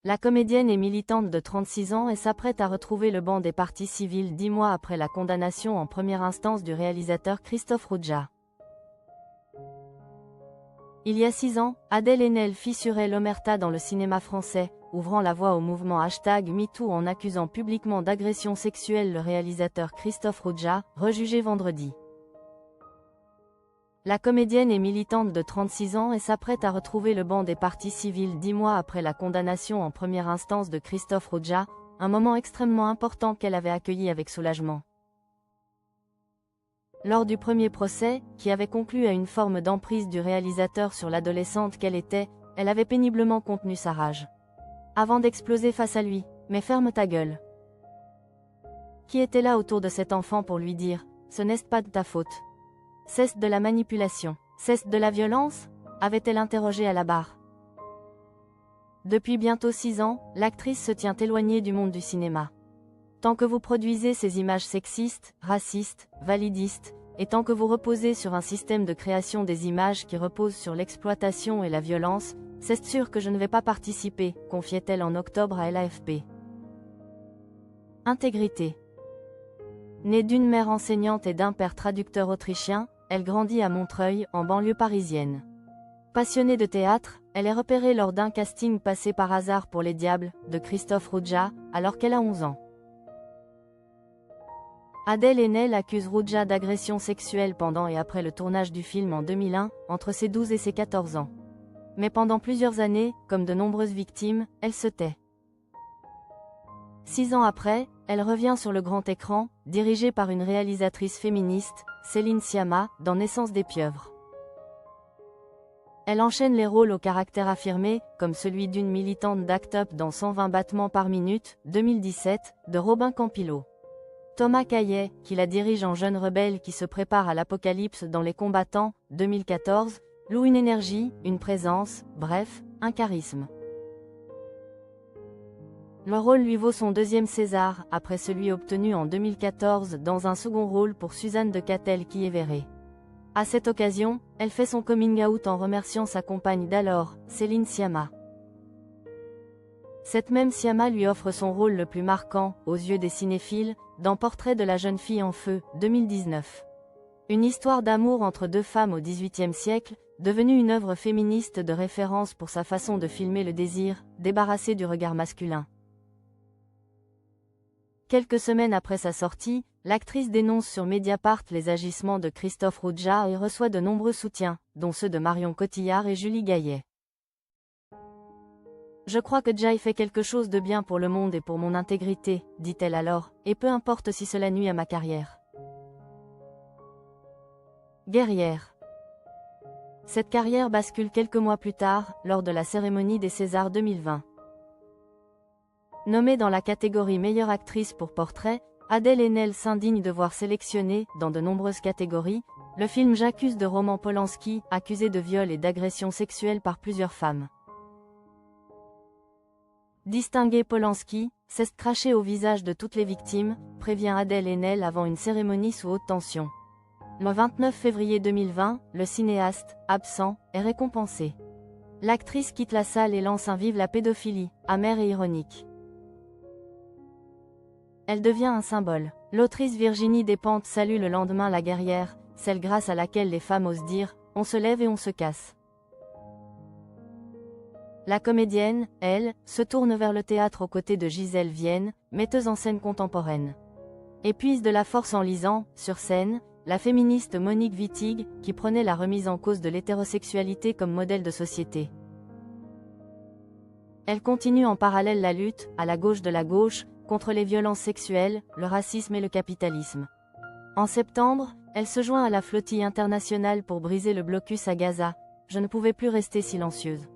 La comédienne et militante de 36 ans s'apprête à retrouver le banc des partis civils 10 mois après la condamnation en première instance du réalisateur Christophe Roudzia. Il y a 6 ans, Adèle Haenel fissurait l'omerta dans le cinéma français, ouvrant la voie au mouvement #MeToo en accusant publiquement d'agression sexuelle le réalisateur Christophe Roudzia, rejugé vendredi. La comédienne et militante de 36 ans s'apprête à retrouver le banc des partis civils 10 mois après la condamnation en première instance de Christophe Roudzia, un moment extrêmement important qu'elle avait accueilli avec soulagement. Lors du premier procès, qui avait conclu à une forme d'emprise du réalisateur sur l'adolescente qu'elle était, elle avait péniblement contenu sa rage. Avant d'exploser face à lui, « Mais ferme ta gueule !» Qui était là autour de cet enfant pour lui dire « Ce n'est pas de ta faute ». Cesse de la manipulation, cesse de la violence, avait-elle interrogé à la barre. Depuis bientôt 6 ans, l'actrice se tient éloignée du monde du cinéma. Tant que vous produisez ces images sexistes, racistes, validistes, et tant que vous reposez sur un système de création des images qui repose sur l'exploitation et la violence, c'est sûr que je ne vais pas participer, confiait-elle en octobre à l'AFP. Intégrité. Née d'une mère enseignante et d'un père traducteur autrichien, elle grandit à Montreuil, en banlieue parisienne. Passionnée de théâtre, elle est repérée lors d'un casting passé par hasard pour Les Diables, de Christophe Roudzia, alors qu'elle a 11 ans. Adèle Haenel accuse Roudzia d'agression sexuelle pendant et après le tournage du film en 2001, entre ses 12 et ses 14 ans. Mais pendant plusieurs années, comme de nombreuses victimes, elle se tait. 6 ans après, elle revient sur le grand écran, dirigée par une réalisatrice féministe, Céline Sciamma, dans Naissance des pieuvres. Elle enchaîne les rôles au caractère affirmé, comme celui d'une militante d'Act Up dans 120 battements par minute, 2017, de Robin Campillo. Thomas Caillet, qui la dirige en jeune rebelle qui se prépare à l'apocalypse dans Les Combattants, 2014, loue une énergie, une présence, bref, un charisme. Le rôle lui vaut son 2e César, après celui obtenu en 2014 dans un second rôle pour Suzanne de Catel qui est verrée. À cette occasion, elle fait son coming out en remerciant sa compagne d'alors, Céline Sciamma. Cette même Sciamma lui offre son rôle le plus marquant, aux yeux des cinéphiles, dans Portrait de la jeune fille en feu, 2019. Une histoire d'amour entre deux femmes au XVIIIe siècle, devenue une œuvre féministe de référence pour sa façon de filmer le désir, débarrassé du regard masculin. Quelques semaines après sa sortie, l'actrice dénonce sur Mediapart les agissements de Christophe Roudzia et reçoit de nombreux soutiens, dont ceux de Marion Cotillard et Julie Gaillet. Je crois que Jai fait quelque chose de bien pour le monde et pour mon intégrité, dit-elle alors, et peu importe si cela nuit à ma carrière. Guerrière. Cette carrière bascule quelques mois plus tard, lors de la cérémonie des Césars 2020. Nommée dans la catégorie meilleure actrice pour Portrait, Adèle Haenel s'indigne de voir sélectionné, dans de nombreuses catégories, le film J'accuse de Roman Polanski, accusé de viol et d'agression sexuelle par plusieurs femmes. Distinguer Polanski, c'est cracher au visage de toutes les victimes, prévient Adèle Haenel avant une cérémonie sous haute tension. Le 29 février 2020, le cinéaste, absent, est récompensé. L'actrice quitte la salle et lance un vive la pédophilie, amer et ironique. Elle devient un symbole. L'autrice Virginie Despentes salue le lendemain la guerrière, celle grâce à laquelle les femmes osent dire « on se lève et on se casse ». La comédienne, elle, se tourne vers le théâtre aux côtés de Gisèle Vienne, metteuse en scène contemporaine. Et puise de la force en lisant, sur scène, la féministe Monique Wittig, qui prenait la remise en cause de l'hétérosexualité comme modèle de société. Elle continue en parallèle la lutte, à la gauche de la gauche, contre les violences sexuelles, le racisme et le capitalisme. En septembre, elle se joint à la flottille internationale pour briser le blocus à Gaza. Je ne pouvais plus rester silencieuse.